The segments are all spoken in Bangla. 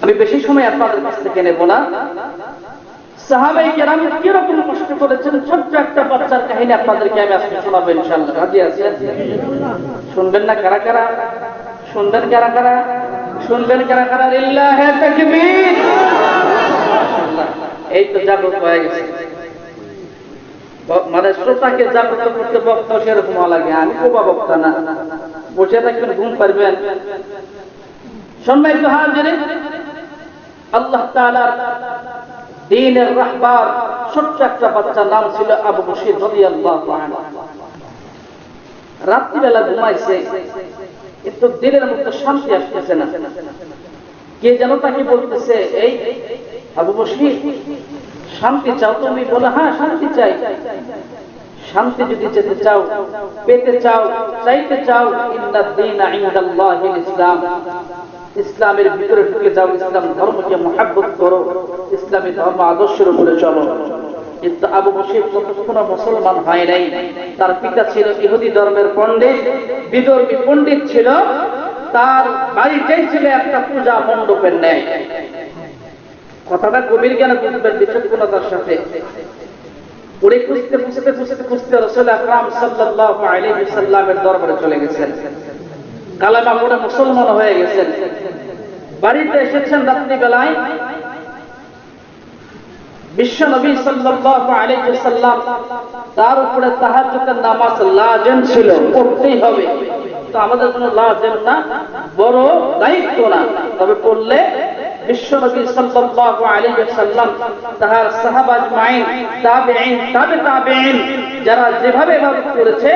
আমি বেশি সময় আপনাদের কাছ থেকে নেব না। সাহাবায়ে কেরাম কিরকম কষ্ট করেছেন, ছোট্ট একটা বাচ্চার কাহিনী আপনাদেরকে আমি আজকে শোনাবো ইনশাআল্লাহ। রাজি আছেন? শুনবেন না কারা কারা? শুনবেন কারা কারা? শুনবেন কারা কারা? লিল্লাহি তাকবীর। এই তো জাগ্রত হয়ে গেছে, মানে শ্রোতাকে জাগ্রত করতে বক্তা সেরকম হওয়া লাগে। আমি কোবা বক্তা না, বসে থাকবেন ঘুম পারবেন। সম্মানিত হাজিরিন, আল্লাহ তাআলার দ্বীনের রাহবার ছোট্ট একটা বাচ্চার নাম ছিল আবু বশির রাদিয়াল্লাহু আনহু। রাত্রিবেলা ঘুমাইছে, কিন্তু দিনের মধ্যে শান্তি আসতেছে না। কে যেন তাকে বলতেছে, এই আবু বশির, শান্তি চাও তুমি? বলে, হ্যাঁ শান্তি চাই। শান্তি যদি যেতে চাও, পেতে চাও, চাইতে চাও, ইন্নাদ দীনা ইনদাল্লাহিল ইসলাম, ইসলামের ভিতরে ঢুকে যাও, ইসলাম ধর্মকে মহব্বত করো, ইসলামী ধর্ম আদর্শের উপরে চলো। কিন্তু আবু বশির ততক্ষণ মুসলমান হয় নাই। তার পিতা ছিল ইহুদি ধর্মের পণ্ডিত, বিদর্মী পণ্ডিত ছিল। তার বাড়িতেই ছিল একটা পূজা মণ্ডপের ন্যায়। কথাটা গভীর জ্ঞানে বুঝবেন বিচক্ষণতার সাথে। পড়ে খুঁজতে খুঁজতে খুঁজতে খুঁজতে রাসূল আকরাম সাল্লাল্লাহু আলাইহি ওয়াসাল্লামের দরবারে চলে গেছেন। কালেমা পড়ে মুসলমান হয়ে গেছেন। বাড়িতে এসেছেন রাত্রিবেলায়। বিশ্ব নবী সাল্লাল্লাহু আলাইহি ওয়াসাল্লাম তার উপরে তাহাজ্জুদের নামাজ লাজিম ছিল, পড়তেই হবে। তো আমাদের জন্য লাজিম না, বড় দায়িত্ব না, তবে পড়লে বিশ্ব নবী সাল্লাল্লাহু আলাইহি ওয়াসাল্লাম তার সাহাবা আজমাইন, তাবেঈন, তাবেঈন যারা যেভাবে ইবাদত করেছে,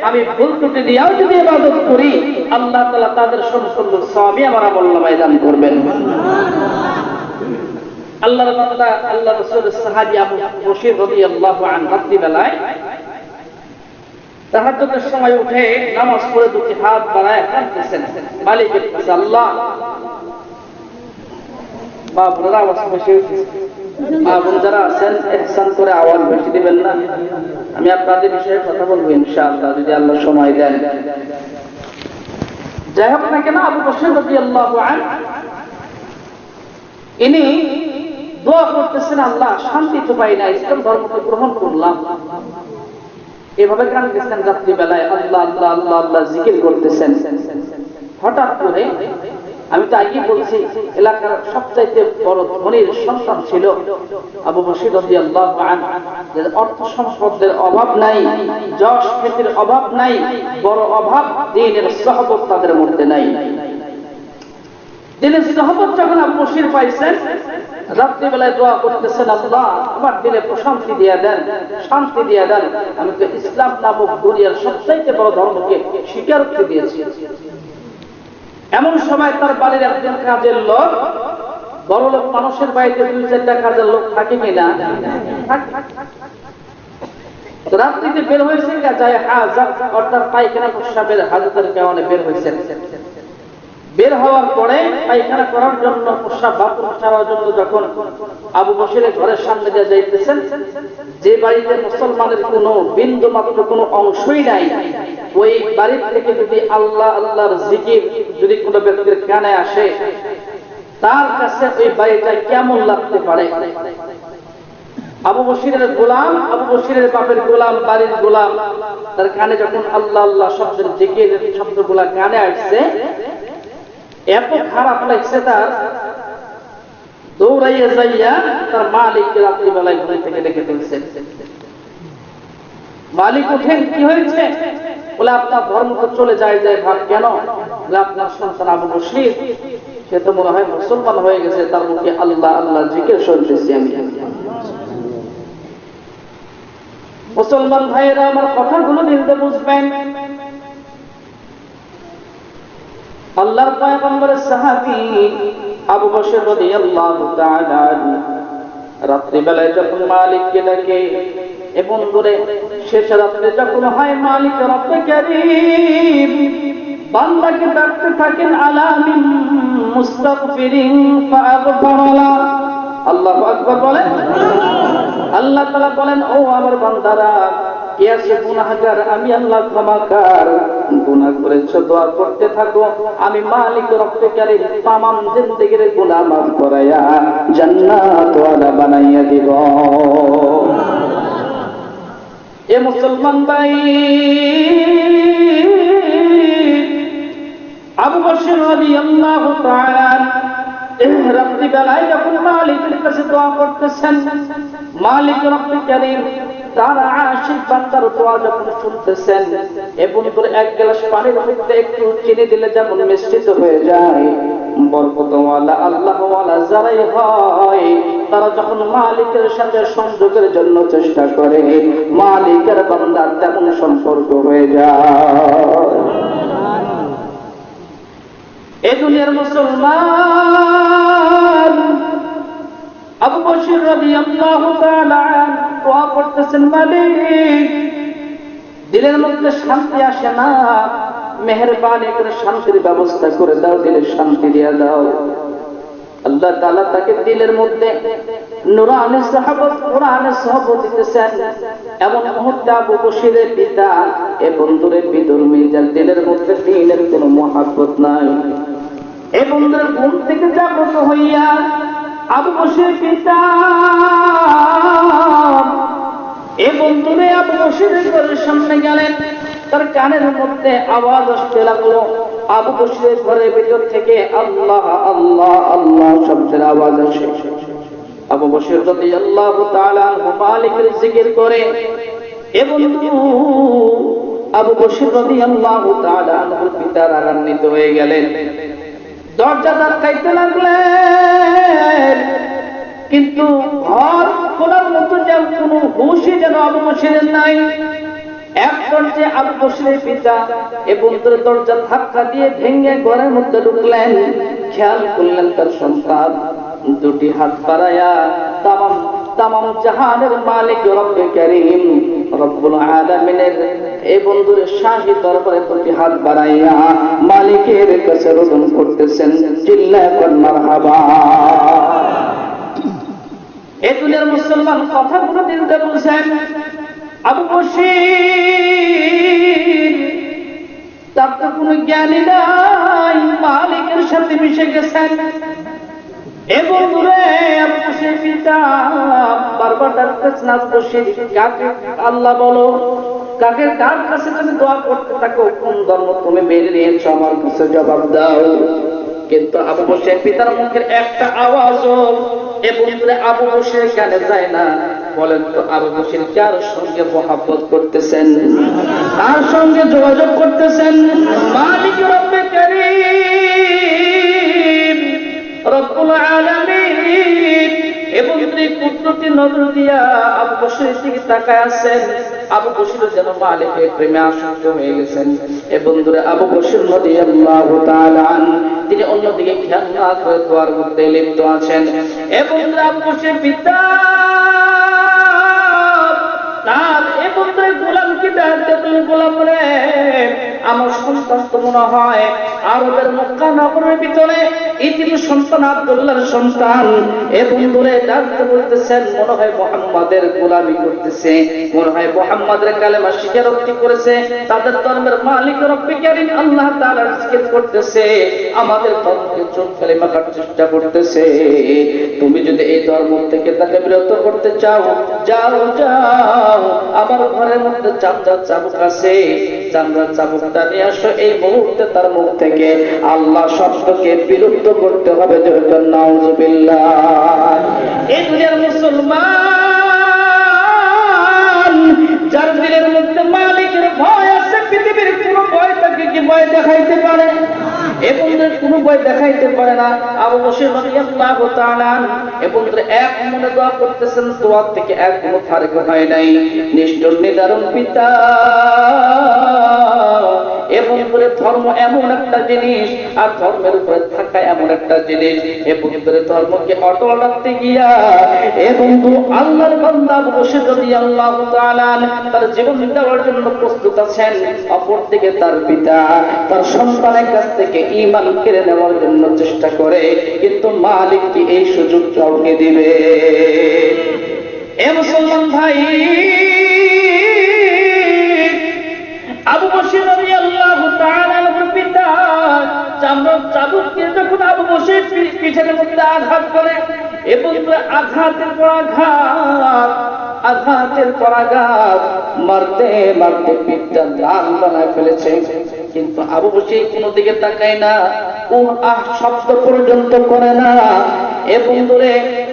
আমি ভুল ত্রুটি দিয়েও যদি ইবাদত করি, আল্লাহ তাআলা তাদের সম্পূর্ণ সওয়াবই আমার আমলনামায় দান করবেন। আল্লাহর বান্দা আল্লাহ রাসূলের সাহাবী আবু বশির রাদিয়াল্লাহু আনহু রাত্রিবেলায় তাহাজ্জুদের সময় উঠে নামাজ পড়ে দুটি হাত বাড়ায় কাঁদতেছেন মালিকের কাছে। আল্লাহ, মা বোনেরা আওয়াজ বেশি উঠেছে, মা বোন যারা আছেন ইহসান করে আওয়াজ বেশি দিবেন না। আমি আপনাদের বিষয়ে কথা বলবো ইনশাআল্লাহ, যদি আল্লাহ সময় দেন। যাই হোক না কেন, আবু বশির রাদিয়াল্লাহু আনহু ইনি দোয়া করতেছেন, আল্লাহ শান্তি তো পাই না, ইসলাম ধর্মকে গ্রহণ করলাম। এভাবে কাঁদতেছেন রাত্রিবেলায়, আল্লাহ আল্লাহ আল্লাহ আল্লাহ জিকির করতেছেন। হঠাৎ করে, আমি তো আগে বলছি, এলাকার সবচাইতে বড় ধনীর সন্তান ছিল আবু বশির রাদিয়াল্লাহু আনহু। অর্থ সম্পদের অভাব নাই, যশ খ্যাতির অভাব নাই, বড় অভাব দ্বীনের সহবত তাদের মধ্যে নাই। দিনের সহবত যখন আবু বশির পাইছেন, রাত্রিবেলায় দোয়া করতেছেন, আল্লাহ আমার দিলে প্রশান্তি দিয়ে দেন, শান্তি দিয়ে দেন। আমি তো ইসলাম নামক দুনিয়ার সবচাইতে বড় ধর্মকে স্বীকার করে দিয়েছি। এমন সময় তার বাড়ির একজন কাজের লোক, বড় লোক মানুষের বাড়িতে 2-4টা কাজের লোক থাকে কিনা? রাত্রিতে বের হয়েছে, যায় হাজার, অর্থাৎ পায়খানা প্রস্রাবের হাজতের কারণে বের হয়েছেন। বের হওয়ার পরে পায়খানা করার জন্য, প্রস্রাব বাথরুম সারার জন্য যখন আবু বশিরের ঘরের সামনে দিয়ে যাইতেছেন, যে বাড়িতে মুসলমানের কোনো বিন্দু মাত্র কোনো অংশই নাই, ওই বাড়ি থেকে যদি আল্লাহ আল্লাহর জিকির যদি কোনো ব্যক্তির কানে আসে, তার কাছে ওই বাড়িটা কেমন লাগতে পারে? আবু বশিরের গোলাম, আবু বশিরের বাপের গোলাম, বাড়ির গোলাম, তার কানে যখন আল্লাহ আল্লাহ শব্দের জিকিরের শব্দগুলা কানে আসছে, এত খারাপ লাগছে তার, দৌড়াইয়া যাইয়া তার মালিককে রাত্রিবেলায় ঘুম থেকে ডেকে তুলছে। মালিক উঠেন, কি হয়েছে? বলে, আপনার ধর্ম তো চলে যায় ভাব কেন? বলে, আপনার সন্তান আবু বশির, সে তো মনে হয় মুসলমান হয়ে গেছে, তার মুখে আল্লাহ আল্লাহ জিকির শুনতেছি আমি। মুসলমান ভাইয়েরা, আমার কথাগুলো দিলতে বুঝবেন। আল্লাহর পয়গম্বরের সাহাবী আবু বশির রাদিয়াল্লাহু তাআলা আনহু রাত্রিবেলায় যখন মালিককে ডাকে, এবং দূরে শেষ রাত্রে যখন হয়, মালিক রব্বে কারীম বান্দাকে ডাকতে থাকেন, আলা মিন মুস্তাগফিরিন ফাগফারালা। আল্লাহু আকবার বলেন। আল্লাহ তাআলা বলেন, ও আমার বান্দারা, কে আছে গুনাহগার, আমি আল্লাহ ক্ষমাকার, গুনাহ করেছো, দোয়া করতে থাকো, আমি মালিক রব্বে কারীম তামাম জিন্দেগির গুনাহ মাফ করায়া জান্নাত ওয়ালা বানাইয়া দিব। এ মুসলমান ভাই, আবু বকর রাদিয়াল্লাহু তাআলা রাত্রি বেলায় যখন মালিকের কাছে দোয়া করতেছেন, মালিক রব্বে কারীম তার আশিক বান্দার দোয়া যখন শুনতেছেন, এবং এক গ্লাস পানির মধ্যে একটু চিনি দিলে যেমন মিশ্রিত হয়ে যায়, বরকতওয়ালা আল্লাহওয়ালা যারাই হয় তারা যখন মালিকের সাথে সংযোগের জন্য চেষ্টা করে, মালিকের বান্দার তেমন সম্পর্ক হয়ে যায়। এই দুনিয়ার মুসলমান আবু বকর রাদিয়াল্লাহু তাআলা দোয়া করতেছেন, মালিক দিলের মধ্যে শান্তি আসে না, মেহেরবানি করে শান্তির ব্যবস্থা করে দাও, দিলে শান্তি দিয়ে দাও। আল্লাহ তাআলা তাকে দিলের মধ্যে নূরানি সাহাবত, কোরআনের সহবত দিতেছেন। এমন মুহূর্তে আবু বকরের পিতা এ বন্ধুরে বিধর্মী, যার দিলের মধ্যে দ্বীনের কোনো মহব্বত নাই, এ বন্ধুর ঘুম থেকে জাগ্রত হইয়া আবু বকরের পিতা এ বন্ধুরে আবু বকরের ঘরের সামনে গেলেন। তার কানের মধ্যে আওয়াজ আসতে লাগলো, আবু বকরের ঘরের ভিতর থেকে আল্লাহ আল্লাহ আল্লাহ শব্দের আওয়াজ আসে। আবু বকর রাদিয়াল্লাহু তাআলা মালিকের জিকির করে, এবং আবু বকর রাদিয়াল্লাহু তাআলা পিতা রাগান্বিত হয়ে গেলেন, দরজা ধাক্কাইতে লাগলেন, কিন্তু ঘর খোলার মতো যেন কোনো হুঁশই যেন আবু বকরের নাই। এক পর্যায়ে আবু বকরের পিতা এবং দরজা ধাক্কা দিয়ে ভেঙে ঘরের মধ্যে ঢুকলেন। খেয়াল করলেন তার সন্তান দুটি হাত বাড়ায়া তামাম জাহানের মালিক রব্বে কারীম রব্বুল আলামিনের এই বন্ধুর শাহী দরবারে দুটি হাত বাড়াইয়া মালিকের কাছে রোদন করতেছেন, চিল্লায়া কোন মারহাবা। এই দুনিয়ার মুসলমান কথাগুলো দিলটা বুঝেন। আবু বকর তার তো কোনো জ্ঞানী নাই, মালিকের সাথে মিশে গেছেন। এবং আবু বকরের পিতা বারবার ডাকতেছেন, আবু বকর কাকে আল্লাহ বলো, কাকে কার কাছে তুমি দোয়া করতে থাকো, কোন ধর্ম তুমি মেনে নিয়েছো আমার কাছে জবাব দাও। কিন্তু আবু বকরের পিতার মুখের একটা আওয়াজও এবং আবু বকরের কানে যায় না। বলেন তো আবু বকর কার সঙ্গে মহব্বত করতেছেন, কার সঙ্গে যোগাযোগ করতেছেন? মালিক রব্বে কারীম রব্বুল আলামিন। এবং তিনি কুদরতি নজর দিয়া আবু বকরের দিকে তাকায় আছেন। আবু বকর যেন মালিকের প্রেমে আসক্ত হয়ে গেছেন। এবং আবু বকর রাদিয়াল্লাহু তাআলা তিনি অন্যদিকে খেয়াল না করে দোয়ার মধ্যে লিপ্ত আছেন। এবং আবু বকরের পিতা তার এবং গোলামকে ডাকতে, তুমি গোলাম রে, আমার সন্তান তো মনে হয় আরবের মক্কা নগরের ভিতরে ইতিম সন্তান আব্দুল্লাহর সন্তান। এবং দূরে ডাকতে বলতেছেন, মনে হয় মুহাম্মাদের গোলামি করতেছে, মনে হয় মুহাম্মাদের কালেমা স্বীকারোক্তি করেছে, তাদের ধর্মের মালিক রব্বে কারীম আল্লাহ তাআলা জিকির করতেছে, আমাদের ধর্মকে চোখ কালেমা কাটার চেষ্টা করতেছে। তুমি যদি এই ধর্ম থেকে তাকে বিরত করতে চাও, যাও যাও, আমার ঘরের মধ্যে চামড়ার চাবুক আছে, চামড়ার চাবুকটা নিয়ে আসো। এই মুহূর্তে তার মুখ থেকে আল্লাহ শব্দকে বিলুপ্ত করতে হবে। নাউযুবিল্লাহ। এই দুনিয়ার মুসলমান যার দিলের মধ্যে মালিকের ভয় আছে, পৃথিবীর কোন ভয় তাকে কি ভয় দেখাইতে পারে? এবং কোন ভয় দেখাইতে পারে না। আবু বকর রাদিয়াল্লাহু তাআলা এবং এক মনে দোয়া করতেছেন, দোয়া থেকে এক কোনো ফারক হয় নাই। নিষ্ঠুর নিদারুণ পিতা এবং ধর্ম এমন একটা জিনিস, আর ধর্মের উপরে থাকা এমন একটা জিনিস, এবং ধর্মকে অটল রাখতে গিয়া এবং আল্লাহর বান্দা আবু বকর রাদিয়াল্লাহু তাআলা তার জীবন দেওয়ার জন্য প্রস্তুত আছেন। অপরদিকে তার পিতা তার সন্তানের কাছ থেকে ঈমান কেড়ে নেওয়ার জন্য চেষ্টা করে, কিন্তু মালিক কি এই সুযোগ কাউকে দিবে? এ মুসলমান ভাই, আবু বশির রাদিয়াল্লাহু তাআলা আনহুর পিতা চাবুক দিয়ে যখন আবু বশির পিঠের মধ্যে আঘাত করে এবং আঘাতের পর আঘাত মারতে মারতে পিঠটা লাল বানায় ফেলেছে, কিন্তু আবু বশির কোনো দিকে তাকায় না, ও শব্দ পর্যন্ত করে না। এ বন্ধুরে,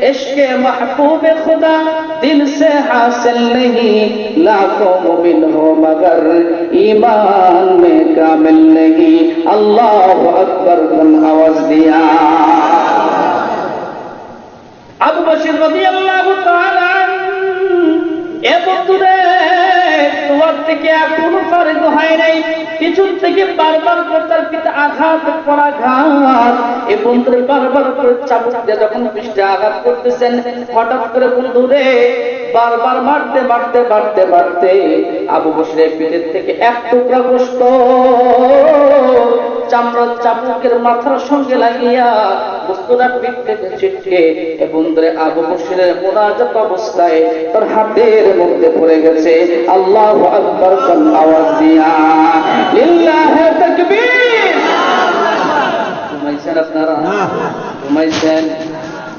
ইশকে মাহবুবে খুদা দিল সে হাসিল नहीं लाखों मुमिन हो मगर ईमान में कामिल नहीं, अल्लाहु अकबर बन आवाज दिया। আবু বশির রাদিয়াল্লাহু তাআলা এ বন্ধুরে, তোমার থেকে এখনো ফারিগ হয় নাই, পিছন থেকে বারবার করে তার পিতা আঘাত পর আঘাত, এ বন্ধুরে বারবার করে চাবুক দিয়ে যখন পৃষ্ঠে আঘাত করতেছেন, হঠাৎ করে বন্ধুরে বারবার মারতে মারতে মারতে মারতে আবু বশিরের পিঠের থেকে এক টুকরা গোশত চামড়ার চাবুকের মাথার সঙ্গে লাগিয়া গোশতটা পিঠ থেকে ছিটকে এ বন্ধুরে আবু বশিরের মুনাজাত অবস্থায় তার হাতের মধ্যে পড়ে গেছে। আল্লাহু আকবার কোন আওয়াজ দিয়া, লিল্লাহি তাকবীর। ঘুমাইছেন আপনারা? ঘুমাইছেন?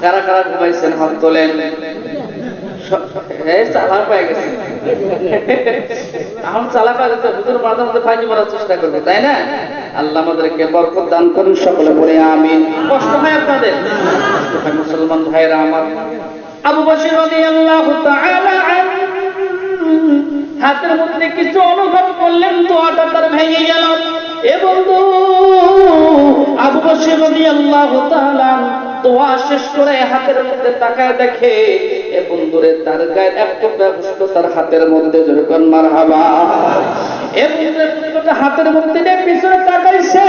কারা কারা ঘুমাইছেন হাত তোলেন। চালা পাই গেছে, এখন চালা পাই গেছে, হুজুর মাঝে মাঝে ফাঁকি মারার চেষ্টা করবে, তাই না? আল্লাহ আমাদেরকে বরকত দান করুন, সকলে বলে আমিন। কষ্ট হয় আপনাদের? মুসলমান ভাইরা আমার, আবু বশির রাদিয়াল্লাহু তাআলা হাতের মধ্যে কিছু অনুভব করলেন, দোয়াটা তার ভেঙে গেল। এ বন্ধু, আবু বশির রাদিয়াল্লাহু তাআলা দোয়া শেষ করে হাতের মধ্যে তাকায় দেখে এ বন্ধুরে তার গায়ের এক টুকরা গোশত তার হাতের মধ্যে, যেরকম মারহাবা। এ বন্ধুরে হাতের মধ্যে নিয়ে পিছনে তাকাইছে,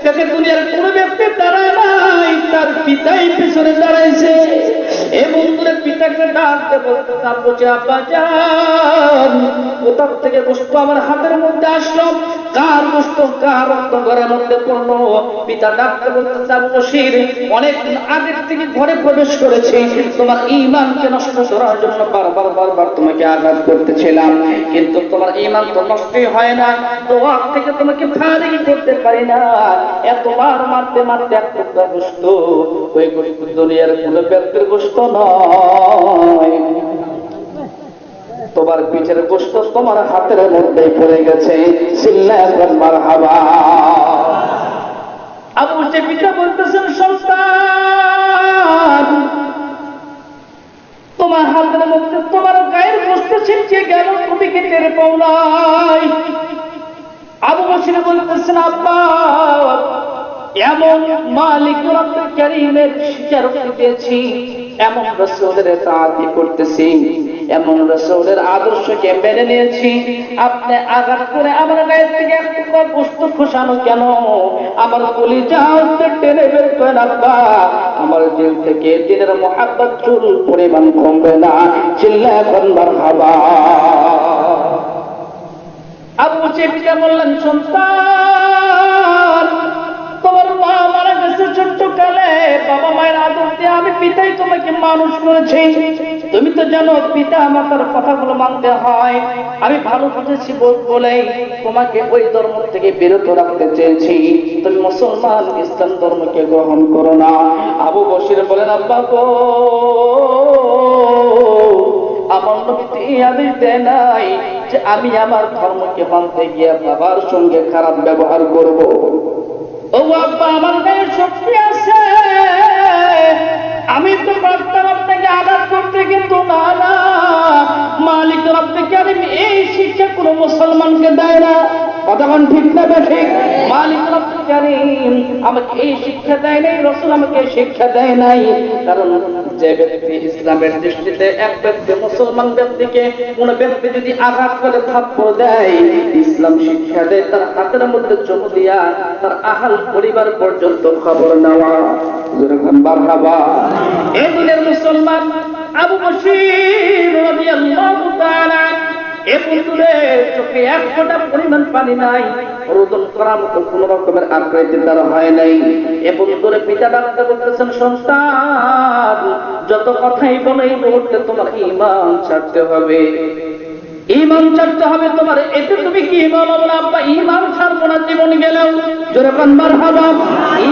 তাকে দুনিয়ার কোনো ব্যক্তি দাঁড়ায় নাই, তার পিতাই পিছনে দাঁড়াইছে। এ বন্ধুরে পিতাকে ডাকতে বলতে তার বলছে, আব্বা জান, কোথা থেকে গোশত আমার হাতের মধ্যে আসলো, কার গোশত, কার রক্ত ঘরের মধ্যে পড়লো? পিতা ডাকতে বলতে, আবু বশির, অনেক আগের থেকে ঘরে প্রবেশ করেছি, তোমার ঈমানকে নষ্ট করার জন্য বারবার বারবার তোমাকে আঘাত করতেছিলাম, কিন্তু তোমার ঈমান তো নষ্টই হয় না, দোয়া থেকে তোমাকে ফারিগ করতে পারি না। এতবার মারতে মারতে এক টুকরা গোশত, ওই গোশত দুনিয়ার কোনো ব্যক্তির গোশত নয়, তোমার পিঠের গোশত তোমার হাতের মধ্যে পড়ে গেছে। চিল্লায় মারহাবা। আবু বশির পিতা বলতেছেন, সন্তান, তোমার হাতের মধ্যে তোমার গায়ের গোশত ছিটকে গেল, তুমি কি টের পাও নাই? আবু বশির বলতেছেন, আব্বা, এমন মালিক রব্বুল কারীমের স্বীকারোক্তি পেয়েছি, এমন রাসূলের ইতাআত করতেছি, এমন রাসূলের আদর্শকে মেনে নিয়েছি, আপনি আঘাত করে আমার গায়ে থেকে একটু গোশত খসানো কেন? আমার কলিজা টেনে বের করেন আব্বা, আমার দিল থেকে দিনের মুহাব্বত চুল পরিমাণ কমবে না। চিল্লায় বলেন মারহাবা। আবু বশির পিতা বললেন, সন্তান, তোমার মা মারা গেছে ছোট্টকালে, বাবা মায়ের আদর দিয়ে আমি পিতাই তোমাকে মানুষ করেছি, তুমি তো জানো পিতা মাতার কথাগুলো মানতে হয়, আমি ভালো বুঝেছি বলেই তোমাকে ওই ধর্ম থেকে বিরত রাখতে চেয়েছি, তুমি মুসলমান ইসলাম ধর্মকে গ্রহণ করো না। আবু বশির বলেন, আব্বা গো, আমার নবী আদেশ দেয় নাই যে আমি আমার ধর্মকে মানতে গিয়ে বাবার সঙ্গে খারাপ ব্যবহার করব। ও আব্বা, আমার গায়ে শক্তি আছে, আমি তো পারতাম আপনাকে আঘাত করতে, কিন্তু না না, মালিক রব্বুল কারীম এই শিক্ষা কোনো মুসলমানকে দেয় না। কথা বলেন ঠিক না ঠিক? মালিক রব্বুল কারীম আমাকে এই শিক্ষা দেয় নাই, রাসূল আমাকে শিক্ষা দেয় নাই। কারণ যে ব্যক্তি ইসলামের দৃষ্টিতে এক ব্যক্তি মুসলমান ব্যক্তিকে কোন ব্যক্তি যদি আঘাত করে থাপ্পড় দেয়, ইসলাম শিক্ষা দেয় তার হাতের মধ্যে চুমু দিয়া তার আহাল পরিবার পর্যন্ত খবর নেওয়া। যেরকম মারহাবা। এই দিনের মুসলমান আবু বশির রাদিয়াল্লাহু তাআলা এ পুতুলে চোখে এক ফোঁটা পরিমাণ পানি নাই, রোদন করার মতো কোন রকমের আকৃতি তার হয় নাই। এ পুতুলে পিতা ডাকতে বলতেছেন, সন্তান, যত কথাই বলো এই মুহূর্তে তোমার ঈমান ছাড়তে হবে। ঈমান ছাড়তে হবে তোমার। এতে তুমি কি বলো? বলে আব্বা ঈমান ছাড়বো না জীবন গেলেও। জোরে বলেন মারহাবা।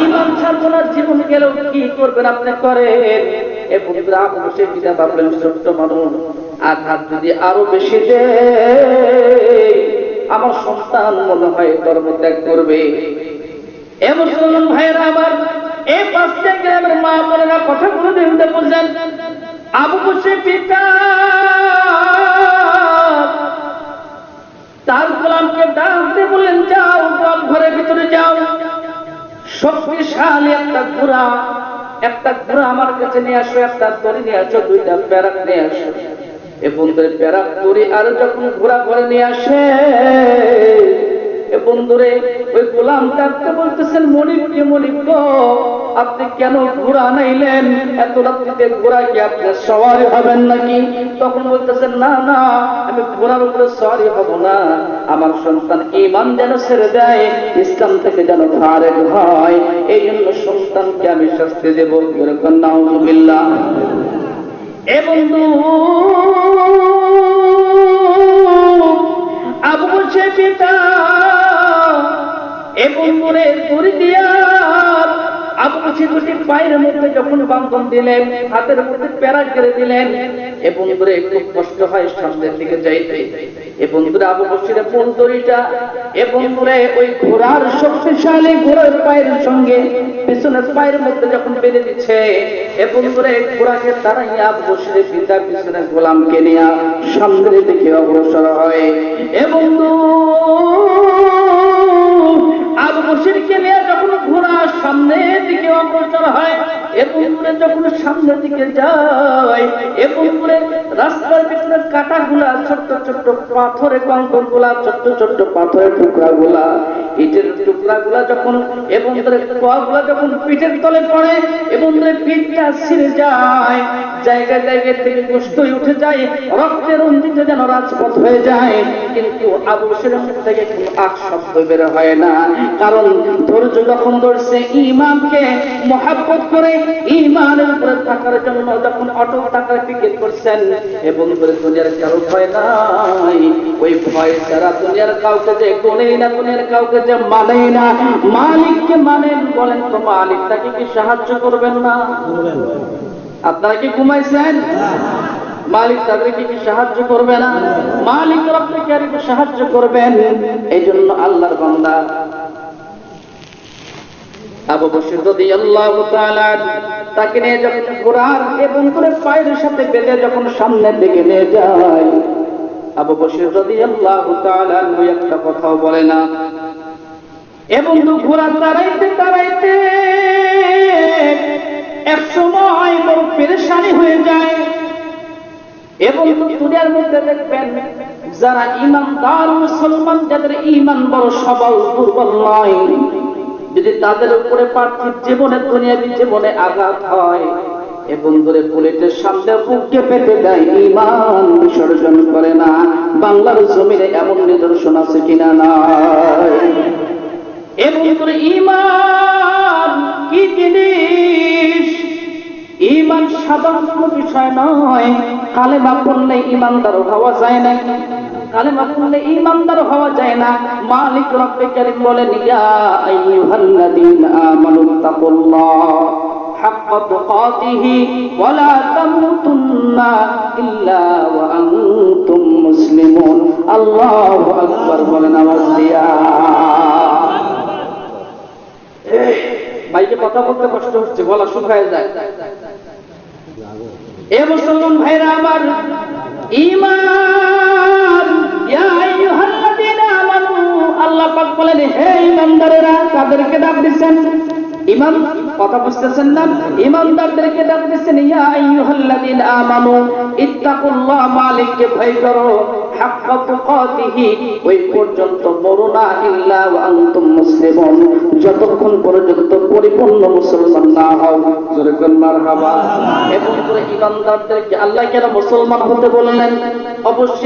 ঈমান ছাড়বো না জীবন গেলেও কি করবেন আপনি করেন। এ বন্ধুরা বসে পিতা ভাবলেন ছোট্ট মানুষ, আঘাত যদি আরো বেশি দেয় আমার সন্তান মনে হয় ধর্ম ত্যাগ করবে। এ মুসলমান ভাইয়েরা আমার, এই পাঁচটা গ্রামের মা বোনেরা কথাগুলো দেখতে বুঝলেন। আবু বসে পিতা তার গোলামকে ডাকতে বললেন, যাও গোয়াল ঘরের ভিতরে যাও, শক্তিশালী একটা ঘোড়া আমার কাছে নিয়ে আসো, একটা দড়ি নিয়ে আসো, দুইটা প্যারাক নিয়ে আসো। এ বন্ধুরে প্যারাক দড়ি আর যখন ঘোড়া ঘরে নিয়ে আসে, এ বন্ধুরে ওই গোলাম ডাকতে বলতেছেন, মনিব গো, আপনি কেন ঘোড়া নাইলেন? এত রাত্রিতে ঘোড়া কি আপনি সওয়ারি হবেন নাকি? তখন বলতেছেন, না না, আমি ঘোড়ার উপরে সওয়ারি হব না, আমার সন্তান ঈমান যেন ছেড়ে দেয়, ইসলাম থেকে যেন ফারেক হয়, এই জন্য সন্তানকে আমি শাস্তি দেব। এরকম নাউযুবিল্লাহ। এ বন্ধু আবু বসে পিতা এ বন্ধুরে দড়ি দিয়া আবু বসে দুটি পায়ের মধ্যে যখন বাঁধন দিলেন, হাতের মধ্যে প্যারা করে দিলেন, এ বন্ধুরে খুব কষ্ট হয় সামনের দিকে যাইতে। এ বন্ধুরা আবু বসির কোন দড়িটা এ বন্ধুরে ওই ঘোড়ার শক্তিশালী ঘোড়ার পায়ের সঙ্গে পিছনের পায়ের মধ্যে যখন বেঁধে দিচ্ছে, এ বন্ধুরে ঘোড়াকে দাঁড়াইয়া আবু বসির পিতা পিছনে গোলামকে নিয়ে সামনের দিকে অগ্রসর হয়। এ বন্ধু আবু বসিরকে নিয়ে যখন ঘোড়া সামনের দিকে অগ্রসর হয়, এ বন্ধুরে যখন সামনের দিকে যায়, এ বন্ধুরে রাস্তার ভিতরে কাঁটাগুলা, ছোট্ট ছোট্ট পাথরের কঙ্করগুলা, ছোট্ট ছোট্ট পাথরের টুকরাগুলা, ইটের টুকরাগুলা যখন এ বন্ধুরে কোয়াগুলা যখন পিঠের তলে পড়ে, এ বন্ধুরে পিঠটা ছিঁড়ে যায়, জায়গায় জায়গায় থেকে গোশতই উঠে যায়, রক্তের রঞ্জিত যেন রাজপথ হয়ে যায়, কিন্তু আবু বসিরের মুখ থেকে কোনো আক শব্দ বের হয় না। কারণ ধৈর্য যখন ধরছে, ঈমানকে মহব্বত করে ঈমানের উপরে থাকার জন্য যখন অটল থাকার ফিকির করছেন, এবং দুনিয়ার কারো ভয় নাই। ওই ভয় ছাড়া দুনিয়ার কাউকে যে গনেই না, দুনিয়ার কাউকে যে মানেই না, মালিককে মানেন। বলেন তো মালিক তাকে কি সাহায্য করবেন না? আপনারা কি ঘুমাইছেন? মালিক তাদেরকে কি সাহায্য করবে না? মালিক আপনাকে আর কি সাহায্য করবেন? এই জন্য আল্লাহর বান্দা আবু বসির রাদিয়াল্লাহু তাআলা তাকে নিয়ে যখন ঘোড়ার এবং করে পায়ের সাথে বেঁধে যখন সামনের দিকে নিয়ে যায়, আবু বসির রাদিয়াল্লাহু তাআলা ওই একটা কথাও বলে না। এবং ঘোড়া দাঁড়াইতে দাঁড়াইতে এক সময় বড় পেরেশানি হয়ে যায়। এবং দুনিয়ার মধ্যে দেখবেন যারা ঈমানদার মুসলমান, যাদের ঈমান বড় সবল, দুর্বল নয়, যদি তাদের উপরে পার্থিব জীবনে, দুনিয়াবী জীবনে আঘাত হয়, এবং ধরে বুলেটের সামনে বুককে পেতে দেয়, ঈমান বিসর্জন করে না। বাংলার জমিনে এমন নিদর্শন আছে কিনা? নাই। এবং ধরে ঈমান কি জিনিস? ঈমান সাধারণ কোনো বিষয় নয়। কালেমা পড়লে ঈমানদার হওয়া যায় না, কালেমা পড়লে ঈমানদার হওয়া যায় না। মালিক রব্বে কারীম বলেন, ইয়া আইয়ুহাল্লাযীনা আমানুত্তাকুল্লাহ হাক্কা তুকাতিহি ওয়া লা তামুতুন্না ইল্লা ওয়া আনতুম মুসলিমুন। আল্লাহু আকবার বলেন আওয়াজ দিয়া। ভাইকে কথা বলতে কষ্ট হচ্ছে, গলা শুকায় যায়। এ মুসলমান ভাইরা আমার, ঈমান ইয়া আইয়ুহাল্লাযীনা আমানু, আল্লাহ পাক বলেন হে ঈমানদারেরা। তাদেরকে ডাক দিচ্ছেন, ঈমান কথা বুঝতেছেন না? ঈমানদারদেরকে ডাক দিচ্ছেন, ইয়া আইয়ুহাল্লাযীনা আমানু ইত্তাকুল্লাহ, মালিককে ভয় করো, হাক্কা তুকাতিহি, ওই পর্যন্ত মরো না, ইল্লা ওয়া আনতুম মুসলিমুন, যতক্ষণ পর্যন্ত পরিপূর্ণ মুসলমান না হও। জোরে বলেন মারহাবা। এবং ঈমানদারদেরকে আল্লাহ কেন মুসলমান হতে বললেন? অবশ্যই